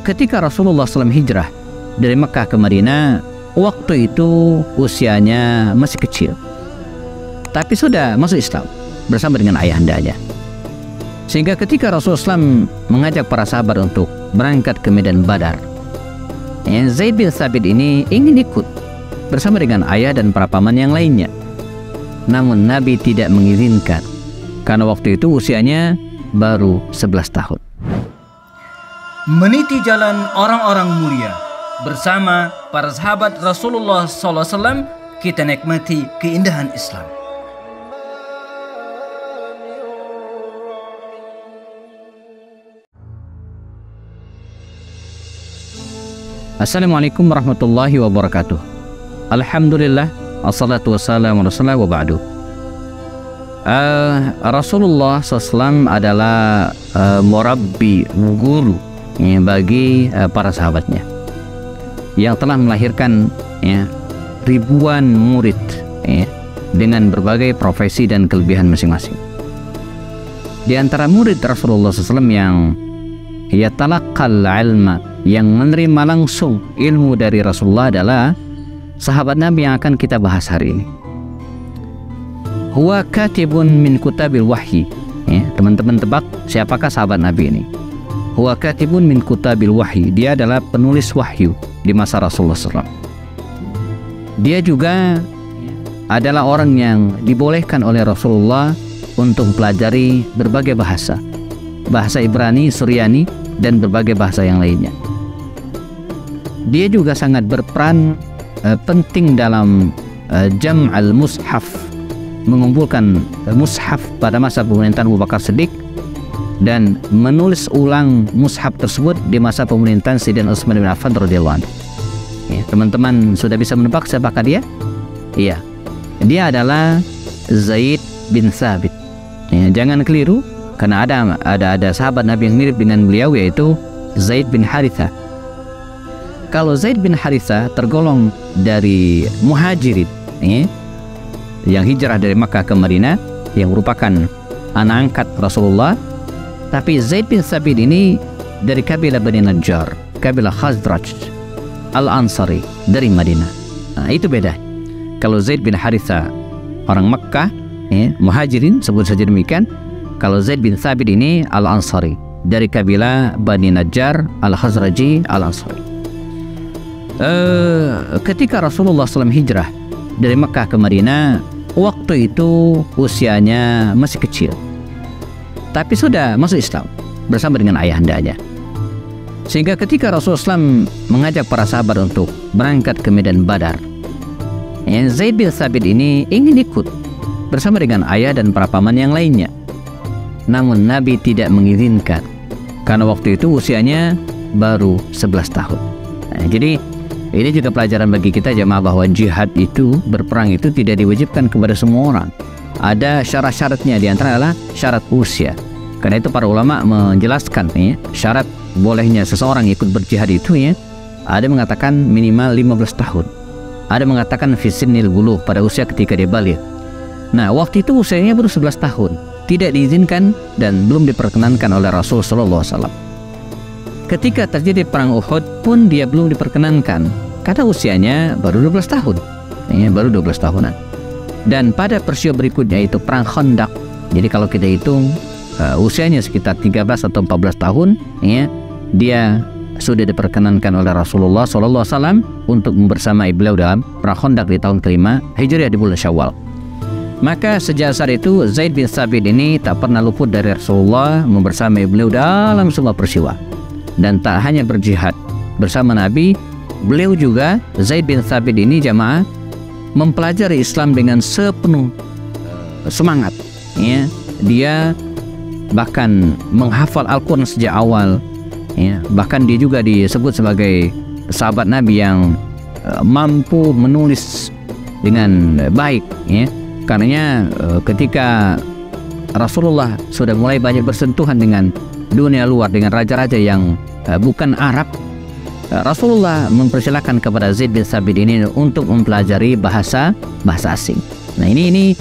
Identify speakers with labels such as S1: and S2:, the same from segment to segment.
S1: Ketika Rasulullah SAW hijrah dari Mekah ke Madinah, waktu itu usianya masih kecil, tapi sudah masuk Islam bersama dengan ayahandanya. Sehingga ketika Rasulullah SAW mengajak para sahabat untuk berangkat ke medan Badar, Zaid bin Thabit ini ingin ikut bersama dengan ayah dan para paman yang lainnya. Namun Nabi tidak mengizinkan, karena waktu itu usianya baru 11 tahun.
S2: Meniti jalan orang-orang mulia bersama para sahabat Rasulullah SAW, kita nikmati keindahan Islam.
S1: Assalamualaikum warahmatullahi wabarakatuh. Alhamdulillah, assalatu wassalamu ala rasulillah wa ba'du. Rasulullah SAW adalah murabbi, guru bagi para sahabatnya yang telah melahirkan ribuan murid dengan berbagai profesi dan kelebihan masing-masing. Di antara murid Rasulullah SAW yang yatalaqqal ilma, yang menerima langsung ilmu dari Rasulullah, adalah sahabat Nabi yang akan kita bahas hari ini. Huwa katibun min kutabil wahyi. Teman-teman tebak siapakah sahabat Nabi ini? Huwa katibun min kutabil wahyi. Dia adalah penulis wahyu di masa Rasulullah SAW. Dia juga adalah orang yang dibolehkan oleh Rasulullah untuk mempelajari berbagai bahasa, bahasa Ibrani, Suryani, dan berbagai bahasa yang lainnya. Dia juga sangat berperan penting dalam jam'al mushaf, mengumpulkan mushaf pada masa pemerintahan Abu Bakar Siddiq, dan menulis ulang mushaf tersebut di masa pemerintahan Sayyidina Utsman bin Affan radhiyallahu anhu. Teman-teman sudah bisa menebak siapakah dia? Iya, dia adalah Zaid bin Thabit. Jangan keliru, karena ada sahabat Nabi yang mirip dengan beliau, yaitu Zaid bin Haritha. Kalau Zaid bin Haritha tergolong dari muhajirin yang hijrah dari Makkah ke Madinah, yang merupakan anak angkat Rasulullah. Tapi Zaid bin Thabit ini dari kabilah Bani Najjar, kabilah Khazraj Al-Ansari dari Madinah. Nah, itu beda. Kalau Zaid bin Haritha orang Makkah, muhajirin, sebut saja demikian. Kalau Zaid bin Thabit ini Al-Ansari dari kabilah Bani Najjar Al-Khazraji Al-Ansari. Ketika Rasulullah SAW hijrah dari Mekah ke Madinah, waktu itu usianya masih kecil, tapi sudah masuk Islam bersama dengan ayahandanya. Sehingga ketika Rasulullah SAW mengajak para sahabat untuk berangkat ke medan Badar, Zaid bin Thabit ini ingin ikut bersama dengan ayah dan para paman yang lainnya. Namun Nabi tidak mengizinkan, karena waktu itu usianya baru 11 tahun. Jadi ini juga pelajaran bagi kita jemaah, bahwa jihad itu, berperang itu tidak diwajibkan kepada semua orang. Ada syarat-syaratnya, di antara adalah syarat usia. Karena itu para ulama menjelaskan syarat bolehnya seseorang ikut berjihad itu ada mengatakan minimal 15 tahun. Ada mengatakan fisinil buluh, pada usia ketika dia balik. Nah, waktu itu usianya baru 11 tahun. Tidak diizinkan dan belum diperkenankan oleh Rasul sallallahu alaihi wasallam. Ketika terjadi perang Uhud pun dia belum diperkenankan, karena usianya baru 12 tahun. Baru 12 tahunan. Dan pada peristiwa berikutnya, itu perang Khandaq. Jadi kalau kita hitung usianya sekitar 13 atau 14 tahun, dia sudah diperkenankan oleh Rasulullah SAW untuk membersamai beliau dalam perang Khandaq di tahun kelima Hijriah di bulan Syawal. Maka sejak saat itu Zaid bin Thabit ini tak pernah luput dari Rasulullah, membersamai beliau dalam semua peristiwa. Dan tak hanya berjihad bersama Nabi, beliau juga, Zaid bin Thabit ini jamaah, mempelajari Islam dengan sepenuh semangat. Dia bahkan menghafal Al-Quran sejak awal. Bahkan dia juga disebut sebagai sahabat Nabi yang mampu menulis dengan baik. Karena ketika Rasulullah sudah mulai banyak bersentuhan dengan dunia luar, dengan raja-raja yang bukan Arab, Rasulullah mempersilahkan kepada Zaid bin Thabit ini untuk mempelajari bahasa asing. Nah, ini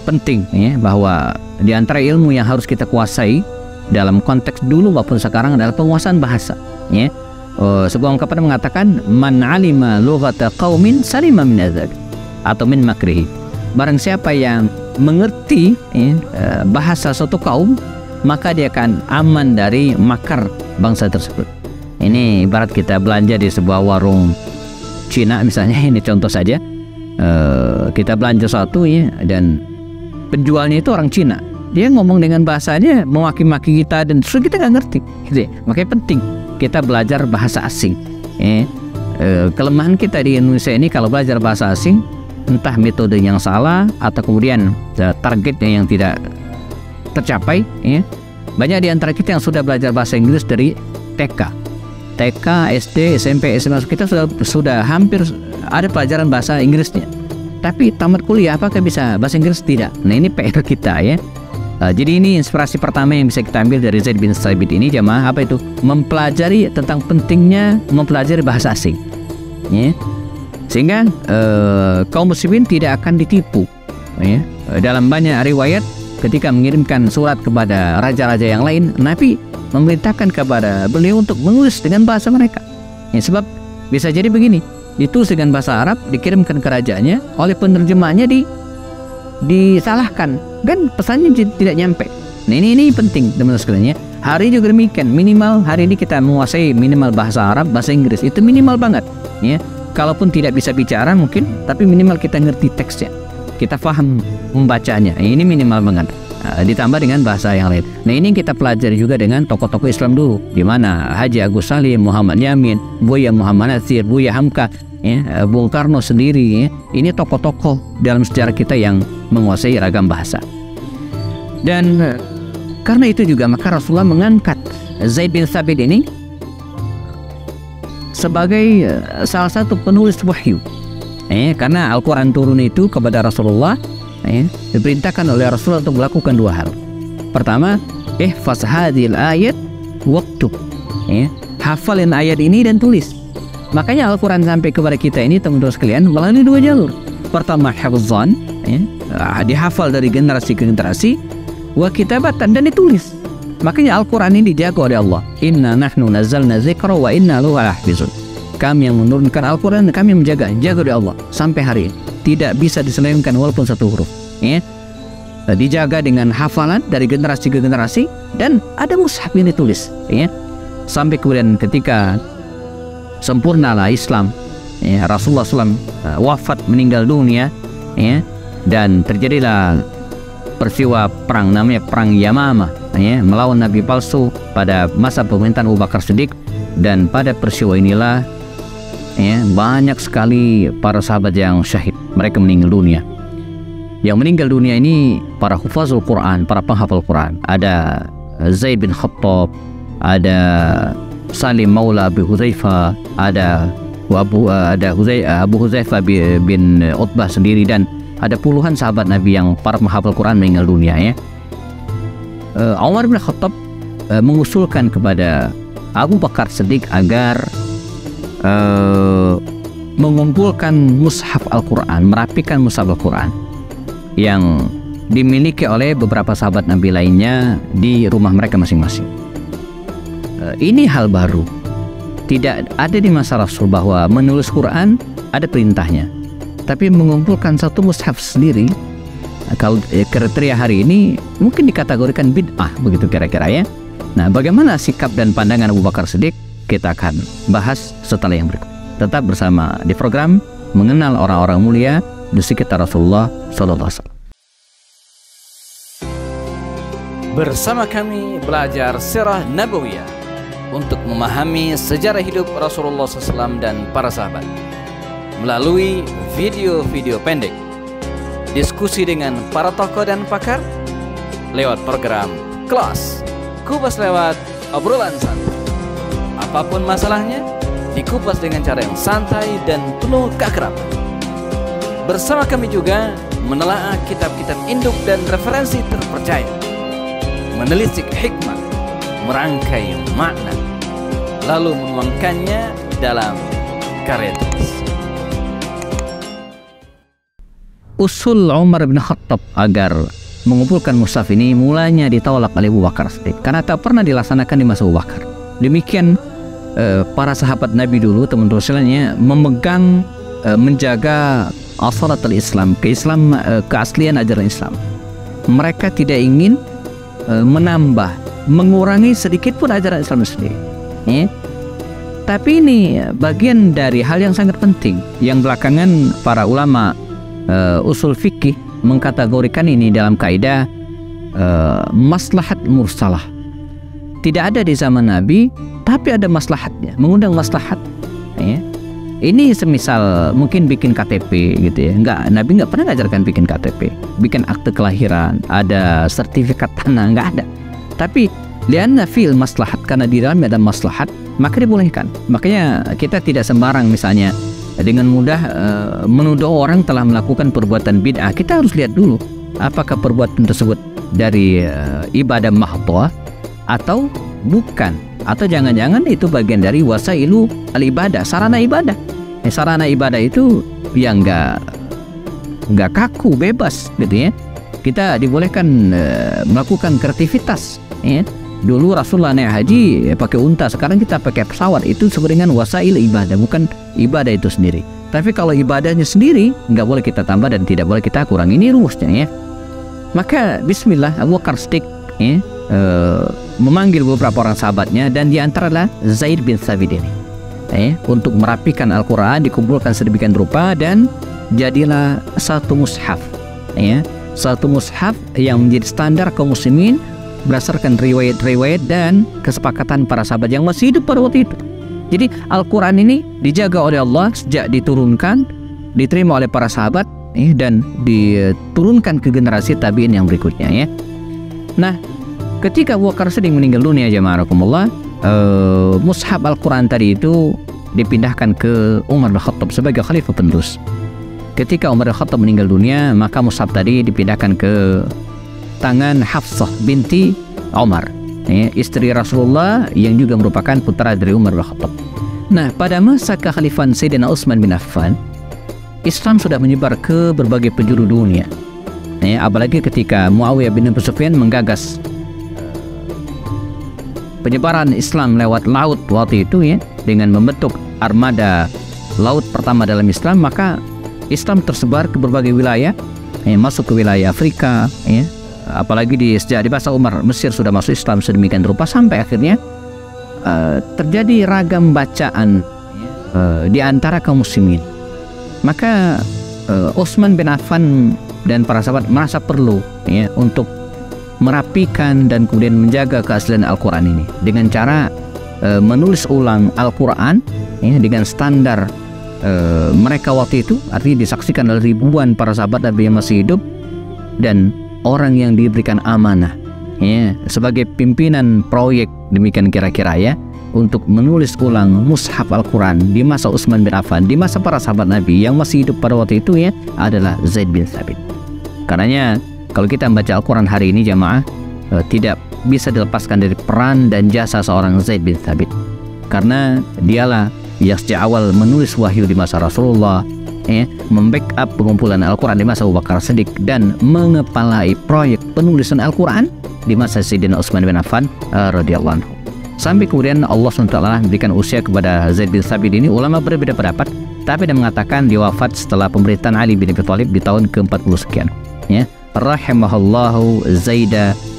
S1: penting bahwa di antara ilmu yang harus kita kuasai dalam konteks dulu maupun sekarang adalah penguasaan bahasa. Ya. Sebuah ungkapan mengatakan man alima lughata qaumin salima min adzab atau min makrihi. Barang siapa yang mengerti bahasa suatu kaum, maka dia akan aman dari makar bangsa tersebut. Ini ibarat kita belanja di sebuah warung Cina misalnya, ini contoh saja. Kita belanja sesuatu ya, dan penjualnya itu orang Cina. Dia ngomong dengan bahasanya memaki-maki kita dan terus kita nggak ngerti gitu ya. Makanya penting kita belajar bahasa asing. Kelemahan kita di Indonesia ini kalau belajar bahasa asing, entah metode yang salah atau kemudian targetnya yang tidak tercapai ya. Banyak di antara kita yang sudah belajar bahasa Inggris dari TK, SD, SMP, SMA, kita sudah hampir ada pelajaran bahasa Inggrisnya. Tapi tamat kuliah apakah bisa bahasa Inggris? Tidak. Nah, ini PR kita ya. Jadi ini inspirasi pertama yang bisa kita ambil dari Zaid bin Thabit ini, jamaah, apa itu? Mempelajari tentang pentingnya mempelajari bahasa asing. Ya. Sehingga kaum muslimin tidak akan ditipu. Ya. Dalam banyak riwayat ketika mengirimkan surat kepada raja-raja yang lain, Nabi memerintahkan kepada beliau untuk menulis dengan bahasa mereka. Ya, sebab bisa jadi begini, ditulis dengan bahasa Arab, dikirimkan ke rajanya, oleh penerjemahnya disalahkan, kan pesannya tidak nyampe. Nah ini penting teman-teman sekalian ya. Hari juga demikian, minimal hari ini kita menguasai minimal bahasa Arab, bahasa Inggris, itu minimal banget ya. Kalaupun tidak bisa bicara mungkin, tapi minimal kita ngerti teksnya, kita paham membacanya, ini minimal banget. Ditambah dengan bahasa yang lain. Nah ini kita pelajari juga dengan tokoh-tokoh Islam dulu, di mana Haji Agus Salim, Muhammad Yamin, Buya Muhammad Nasir, Buya Hamka, ya, Bung Karno sendiri ya. Ini tokoh-tokoh dalam sejarah kita yang menguasai ragam bahasa. Dan karena itu juga maka Rasulullah mengangkat Zaid bin Thabit ini sebagai salah satu penulis wahyu. Karena Al-Quran turun itu kepada Rasulullah, diperintahkan oleh Rasulullah untuk melakukan dua hal. Pertama, ihfaz hadhil ayat waktub, hafalin ayat ini dan tulis. Makanya Al-Quran sampai kepada kita ini teman-teman sekalian melalui dua jalur. Pertama hafzan, dihafal dari generasi ke generasi, wa kitabatan, dan ditulis. Makanya Al-Quran ini dijaga oleh Allah. Inna nahnu nazzalna dzikra wa inna lahu lahafizun. Kami yang menurunkan Al-Quran, kami yang jaga oleh Allah sampai hari ini. Tidak bisa diselewengkan walaupun satu huruf. Dijaga dengan hafalan dari generasi ke generasi, dan ada mushaf yang ditulis. Sampai kemudian ketika sempurnalah Islam, Rasulullah SAW wafat, meninggal dunia, dan terjadilah peristiwa perang namanya perang Yamamah, melawan Nabi palsu pada masa pemerintahan Abu Bakar Siddiq. Dan pada peristiwa inilah banyak sekali para sahabat yang syahid, mereka meninggal dunia. Yang meninggal dunia ini para hufazul Quran, para penghafal Quran. Ada Zaid bin Khattab, ada Salim Maula Abu Hudzaifah, ada Abu Hudzaifah bin Utbah sendiri, dan ada puluhan sahabat Nabi yang para penghafal Quran meninggal dunia ya. Umar bin Khattab mengusulkan kepada Abu Bakar Siddiq agar mengumpulkan mushaf Al-Quran, merapikan mushaf Al-Quran yang dimiliki oleh beberapa sahabat Nabi lainnya di rumah mereka masing-masing. Ini hal baru, tidak ada di masa Rasul bahwa menulis Quran ada perintahnya, tapi mengumpulkan satu mushaf sendiri, kalau kriteria hari ini mungkin dikategorikan bid'ah, begitu kira-kira ya. Nah, bagaimana sikap dan pandangan Abu Bakar Siddiq, kita akan bahas setelah yang berikut. Tetap bersama di program Mengenal Orang-orang Mulia di Sekitar Rasulullah SAW.
S2: Bersama kami belajar Sirah Nabawiyah untuk memahami sejarah hidup Rasulullah SAW dan para sahabat melalui video-video pendek, diskusi dengan para tokoh dan pakar lewat program Kelas Kupas lewat obrolan santai. Apapun masalahnya, dikupas dengan cara yang santai dan penuh keakraban. Bersama kami juga menelaah kitab-kitab induk dan referensi terpercaya, menelisik hikmah, merangkai makna, lalu menuangkannya dalam karya tulis.
S1: Usul Umar bin Khattab agar mengumpulkan mushaf ini mulanya ditolak oleh Abu Bakar Siddiq karena tak pernah dilaksanakan di masa Abu Bakar. Demikian para sahabat Nabi dulu, teman-teman sekalian, memegang menjaga asalatul Islam, keaslian ajaran Islam. Mereka tidak ingin menambah, mengurangi sedikit pun ajaran Islam sendiri. Tapi ini bagian dari hal yang sangat penting yang belakangan para ulama usul fikih mengkategorikan ini dalam kaidah maslahat mursalah. Tidak ada di zaman Nabi, tapi ada maslahatnya, mengundang maslahat. Ini semisal mungkin bikin KTP gitu ya. Nabi nggak pernah ngajarkan bikin KTP, bikin akte kelahiran, ada sertifikat tanah, nggak ada. Tapi lianna fil maslahat, karena di dalamnya ada maslahat, maka dibolehkan. Makanya kita tidak sembarang misalnya dengan mudah menuduh orang telah melakukan perbuatan bid'ah. Kita harus lihat dulu apakah perbuatan tersebut dari ibadah mahdhah atau bukan, atau jangan-jangan itu bagian dari wasailu al-ibadah, sarana ibadah. Sarana ibadah itu yang nggak kaku, bebas gitu ya. Kita dibolehkan melakukan kreativitas. Dulu Rasulullah naik haji pakai unta, sekarang kita pakai pesawat. Itu sebenarnya wasail ibadah, bukan ibadah itu sendiri. Tapi kalau ibadahnya sendiri nggak boleh kita tambah dan tidak boleh kita kurang. Ini rumusnya ya. Maka Bismillah, Abu Bakar Siddiq memanggil beberapa orang sahabatnya, dan diantara adalah Zaid bin Thabit ini untuk merapikan Al-Quran, dikumpulkan sedemikian rupa dan jadilah satu mushaf, satu mushaf yang menjadi standar kaum muslimin berdasarkan riwayat-riwayat dan kesepakatan para sahabat yang masih hidup pada waktu itu. Jadi Al-Quran ini dijaga oleh Allah sejak diturunkan, diterima oleh para sahabat dan diturunkan ke generasi tabi'in yang berikutnya ya. Nah, ketika Abu Bakar Siddiq meninggal dunia, jamaah mushaf Al-Quran tadi itu dipindahkan ke Umar bin Khattab sebagai khalifah penerus. Ketika Umar bin Khattab meninggal dunia, maka mushaf tadi dipindahkan ke tangan Hafsah binti Umar, istri Rasulullah yang juga merupakan putra dari Umar bin Khattab. Nah, pada masa kekhalifahan Sayyidina Utsman bin Affan, Islam sudah menyebar ke berbagai penjuru dunia. Apalagi ketika Muawiyah bin Abi Sufyan menggagas penyebaran Islam lewat laut waktu itu ya, dengan membentuk armada laut pertama dalam Islam, maka Islam tersebar ke berbagai wilayah, masuk ke wilayah Afrika ya. Apalagi sejak di masa Umar, Mesir sudah masuk Islam sedemikian rupa sampai akhirnya terjadi ragam bacaan di antara kaum muslimin. Maka Utsman bin Affan dan para sahabat merasa perlu ya untuk merapikan dan kemudian menjaga keaslian Al-Quran ini dengan cara menulis ulang Al-Quran dengan standar mereka waktu itu, artinya disaksikan oleh ribuan para sahabat Nabi yang masih hidup dan orang yang diberikan amanah sebagai pimpinan proyek, demikian kira-kira ya, untuk menulis ulang mushaf Al-Quran di masa Utsman bin Affan, di masa para sahabat Nabi yang masih hidup pada waktu itu ya, adalah Zaid bin Thabit. Karenanya kalau kita membaca Al-Quran hari ini jamaah, tidak bisa dilepaskan dari peran dan jasa seorang Zaid bin Thabit, karena dialah yang sejak awal menulis wahyu di masa Rasulullah, membackup pengumpulan Al-Quran di masa Abu Bakar Siddiq, dan mengepalai proyek penulisan Al-Quran di masa Sayyidina Utsman bin Affan radhiyallahu anhu. Sampai kemudian Allah SWT memberikan usia kepada Zaid bin Thabit ini. Ulama berbeda pendapat, tapi dia mengatakan dia wafat setelah pemerintahan Ali bin Abi Thalib di tahun ke-40 sekian ya. Rahimahallahu Zaid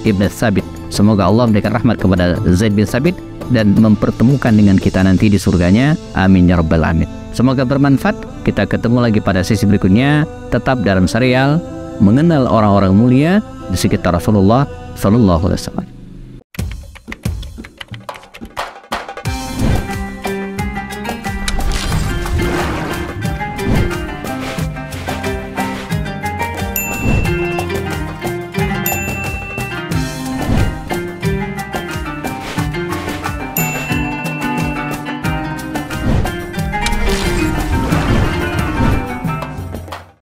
S1: ibn Thabit. Semoga Allah memberikan rahmat kepada Zaid bin Thabit dan mempertemukan dengan kita nanti di surganya. Amin ya rabbal alamin. Semoga bermanfaat. Kita ketemu lagi pada sesi berikutnya, tetap dalam serial mengenal orang-orang mulia di sekitar Rasulullah sallallahu alaihi wasallam.